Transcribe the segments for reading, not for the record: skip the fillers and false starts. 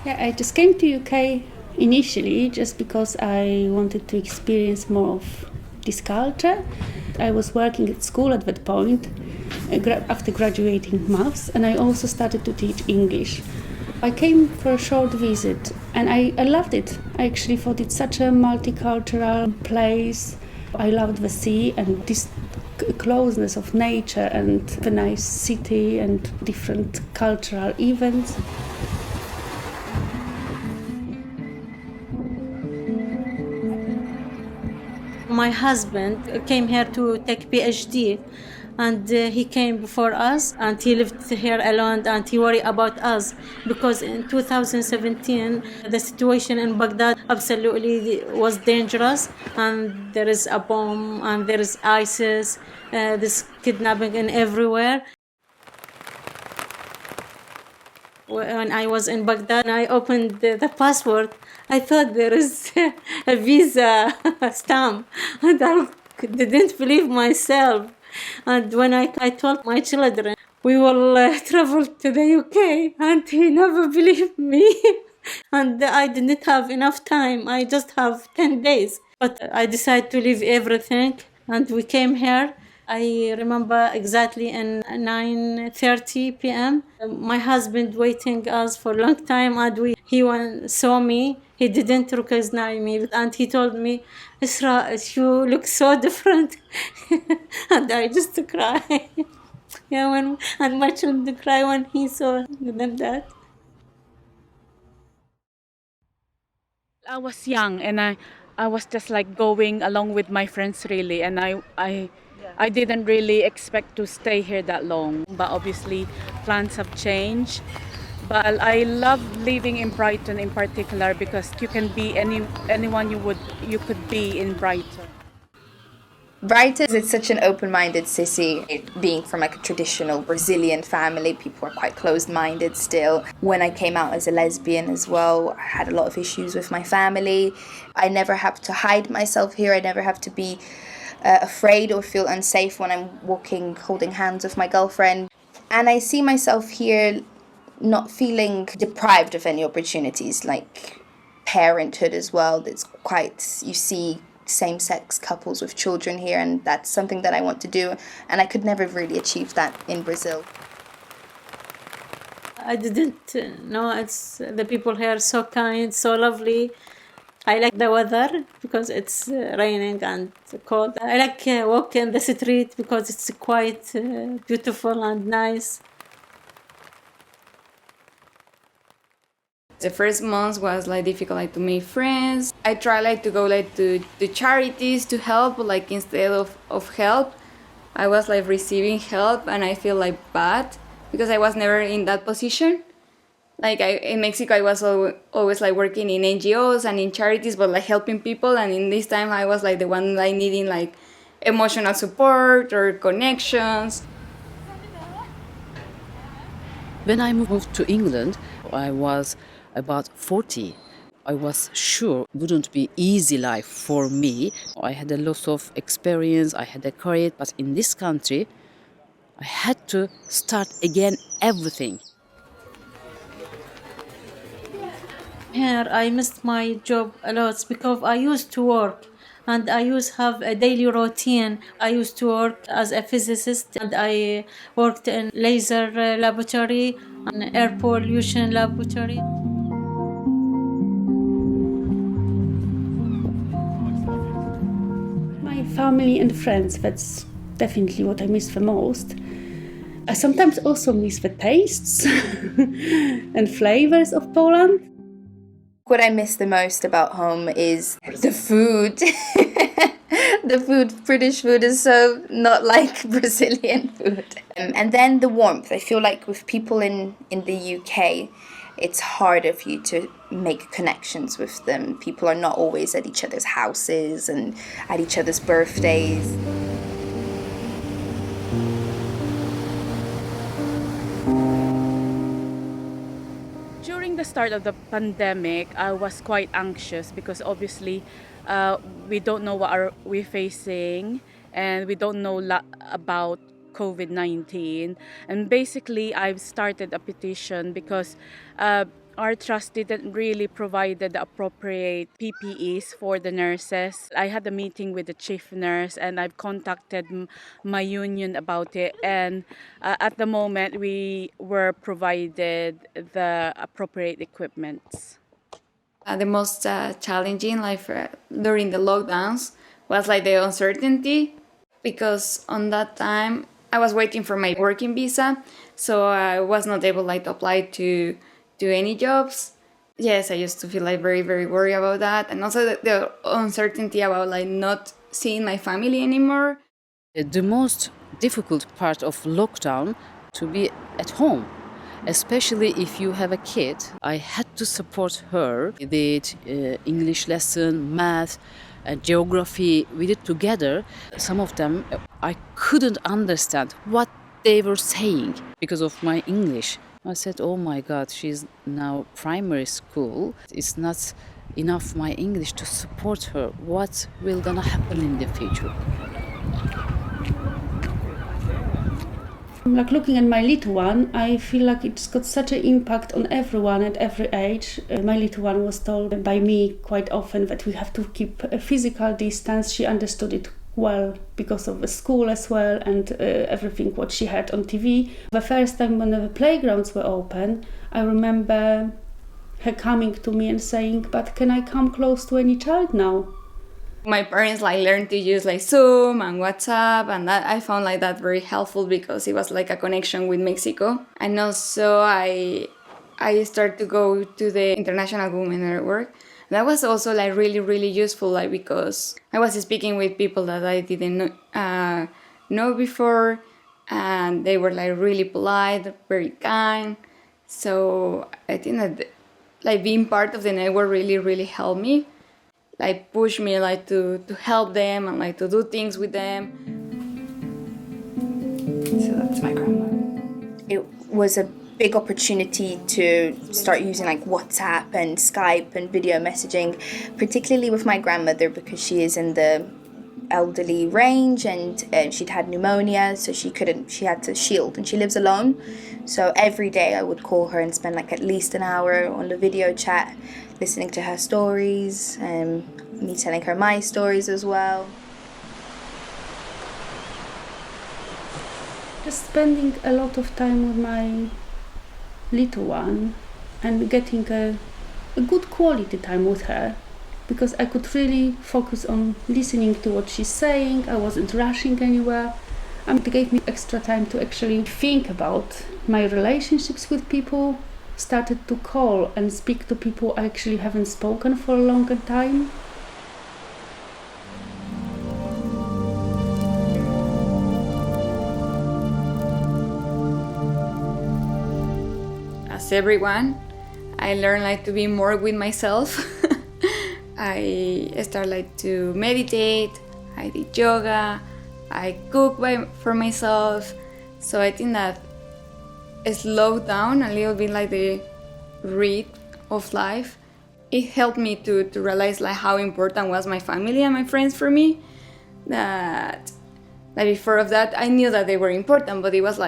Yeah, I just came to UK initially just because I wanted to experience more of this culture. I was working at school at that point after graduating maths, and I also started to teach English. I came for a short visit and I loved it. I actually thought it's such a multicultural place. I loved the sea and this closeness of nature and the nice city and different cultural events. My husband came here to take PhD, and he came before us, and he lived here alone, and he worried about us because in 2017 the situation in Baghdad absolutely was dangerous, and there is a bomb and there is ISIS, this kidnapping and everywhere. When I was in Baghdad, I opened the passport. I thought there is a visa stamp, and I didn't believe myself. And when I told my children, we will travel to the UK, and he never believed me. And I didn't have enough time. I just have 10 days. But I decided to leave everything, and we came here. I remember exactly in 9:30 p.m. My husband waiting us for a long time, and saw me. He didn't recognize me, and he told me, "Isra, you look so different," and I just cry. Yeah, and my children cry when he saw them that. I was young and I was just like going along with my friends really, and I didn't really expect to stay here that long. But obviously plans have changed. But I love living in Brighton in particular because you can be anyone you could be in Brighton. Brighton is such an open-minded city. Being from like a traditional Brazilian family, people are quite closed-minded still. When I came out as a lesbian as well, I had a lot of issues with my family. I never have to hide myself here. I never have to be afraid or feel unsafe when I'm walking, holding hands with my girlfriend. And I see myself here not feeling deprived of any opportunities, like parenthood as well. It's quite, you see same-sex couples with children here, and that's something that I want to do, and I could never really achieve that in Brazil. I didn't know it's the people here are so kind, so lovely. I like the weather because it's raining and cold. I like walk in the street because it's quite beautiful and nice. The first month was like difficult like to make friends. I try like to go like to charities to help, like instead of help, I was like receiving help, and I feel like bad because I was never in that position. Like in Mexico, I was always like working in NGOs and in charities, but like helping people. And in this time, I was like the one like needing like emotional support or connections. When I moved to England, I was about 40. I was sure it wouldn't be easy life for me. I had a lot of experience, I had a career, but in this country, I had to start again everything. Here, I missed my job a lot because I used to work and I used to have a daily routine. I used to work as a physicist, and I worked in laser laboratory and air pollution laboratory. My family and friends, that's definitely what I miss the most. I sometimes also miss the tastes and flavors of Poland. What I miss the most about home is the food. The food, British food, is so not like Brazilian food. And then the warmth. I feel like with people in the UK, it's harder for you to make connections with them. People are not always at each other's houses and at each other's birthdays. During the start of the pandemic, I was quite anxious because obviously we don't know what we're facing, and we don't know about COVID-19. And basically, I've started a petition because our trust didn't really provide the appropriate PPEs for the nurses. I had a meeting with the chief nurse and I've contacted my union about it. And at the moment, we were provided the appropriate equipment. The most challenging during the lockdowns was like the uncertainty, because on that time I was waiting for my working visa, so I was not able to apply to any jobs. Yes, I used to feel very, very worried about that, and also the uncertainty about not seeing my family anymore. The most difficult part of lockdown to be at home, especially if you have a kid. I had to support her with English lesson, math, and geography. We did together. Some of them I couldn't understand what they were saying because of my English. I said, oh my God, she's now primary school. It's not enough my English to support her. What will gonna happen in the future? Looking at my little one, I feel like it's got such an impact on everyone at every age. My little one was told by me quite often that we have to keep a physical distance. She understood it well because of the school as well and everything what she had on TV. The first time when the playgrounds were open, I remember her coming to me and saying, but can I come close to any child now? My parents learned to use Zoom and WhatsApp, and that I found that very helpful because it was a connection with Mexico. And also I started to go to the International Women Network. That was also really, really useful because I was speaking with people that I didn't know before, and they were really polite, very kind. So I think that being part of the network really, really helped me. Push me to help them and to do things with them. So that's my grandma. It was a big opportunity to start using WhatsApp and Skype and video messaging, particularly with my grandmother because she is in the elderly range and she'd had pneumonia, so she had to shield, and she lives alone. So every day I would call her and spend at least an hour on the video chat, listening to her stories and me telling her my stories as well. Just spending a lot of time with my little one and getting a good quality time with her, because I could really focus on listening to what she's saying. I wasn't rushing anywhere, and it gave me extra time to actually think about my relationships with people. Started to call and speak to people I actually haven't spoken for a longer time. As everyone, I learned to be more with myself. I started to meditate, I did yoga, I cook for myself. So I think that it slowed down a little bit the rhythm of life. It helped me to realize how important was my family and my friends for me. That before of that, I knew that they were important, but it was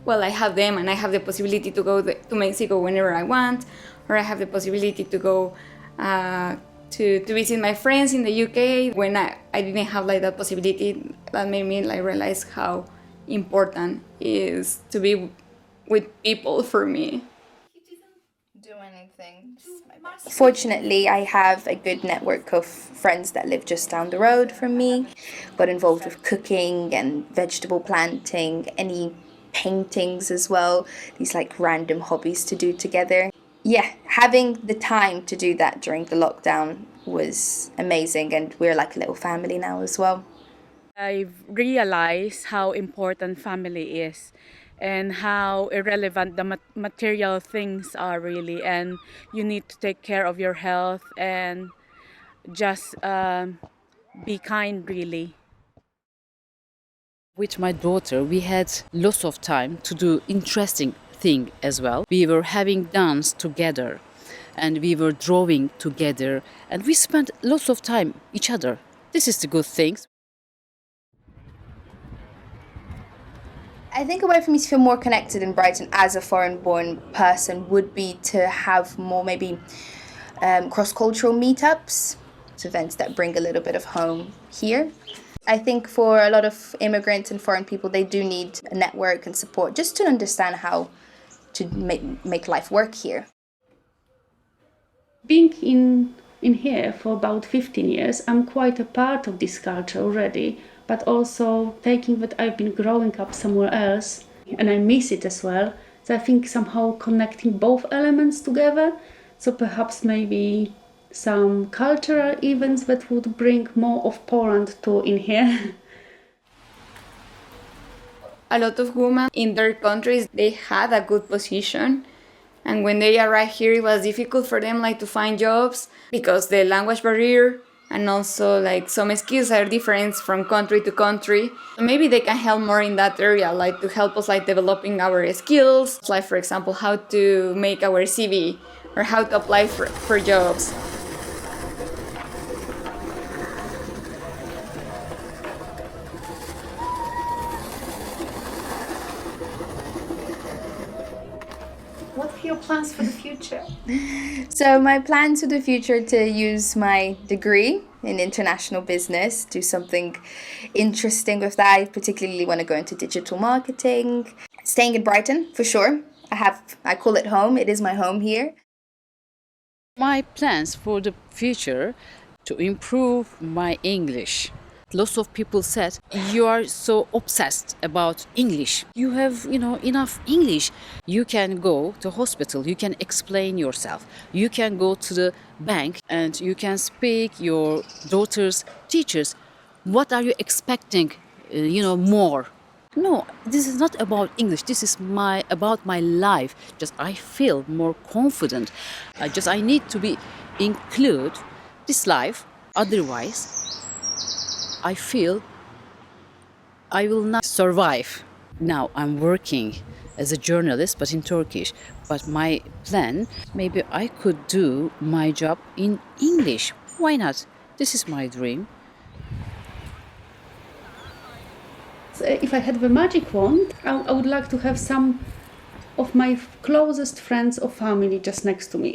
well, I have them and I have the possibility to go to Mexico whenever I want, or I have the possibility to go to visit my friends in the UK when I didn't have that possibility. That made me realize how important it is to be with people for me. He didn't do anything. Fortunately, I have a good network of friends that live just down the road from me. Got involved with cooking and vegetable planting, any paintings as well, these random hobbies to do together. Yeah, having the time to do that during the lockdown was amazing, and we're a little family now as well. I've realized how important family is and how irrelevant the material things are really, and you need to take care of your health and just be kind really. With my daughter, we had lots of time to do interesting thing as well. We were having dance together and we were drawing together and we spent lots of time each other. This is the good things. I think a way for me to feel more connected in Brighton as a foreign-born person would be to have more maybe cross-cultural meetups, events that bring a little bit of home here. I think for a lot of immigrants and foreign people, they do need a network and support just to understand how to make life work here. Being in here for about 15 years, I'm quite a part of this culture already, but also taking that I've been growing up somewhere else and I miss it as well. So I think somehow connecting both elements together, so perhaps maybe some cultural events that would bring more of Poland to in here. A lot of women in their countries, they had a good position. And when they arrived here, it was difficult for them to find jobs because the language barrier and also some skills are different from country to country. Maybe they can help more in that area, to help us developing our skills, for example, how to make our CV or how to apply for jobs. What are your plans for the future? So my plans for the future to use my degree in international business, do something interesting with that. I particularly want to go into digital marketing. Staying in Brighton, for sure. I call it home. It is my home here. My plans for the future to improve my English. Lots of people said, you are so obsessed about English. You have, enough English. You can go to hospital, you can explain yourself. You can go to the bank and you can speak your daughter's teachers. What are you expecting, more? No, this is not about English. This is about my life. Just I feel more confident. I need to be include this life. Otherwise, I feel I will not survive. Now I'm working as a journalist, but in Turkish. But my plan, maybe I could do my job in English. Why not? This is my dream. If I had the magic wand, I would like to have some of my closest friends or family just next to me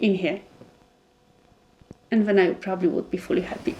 in here. And then I probably would be fully happy.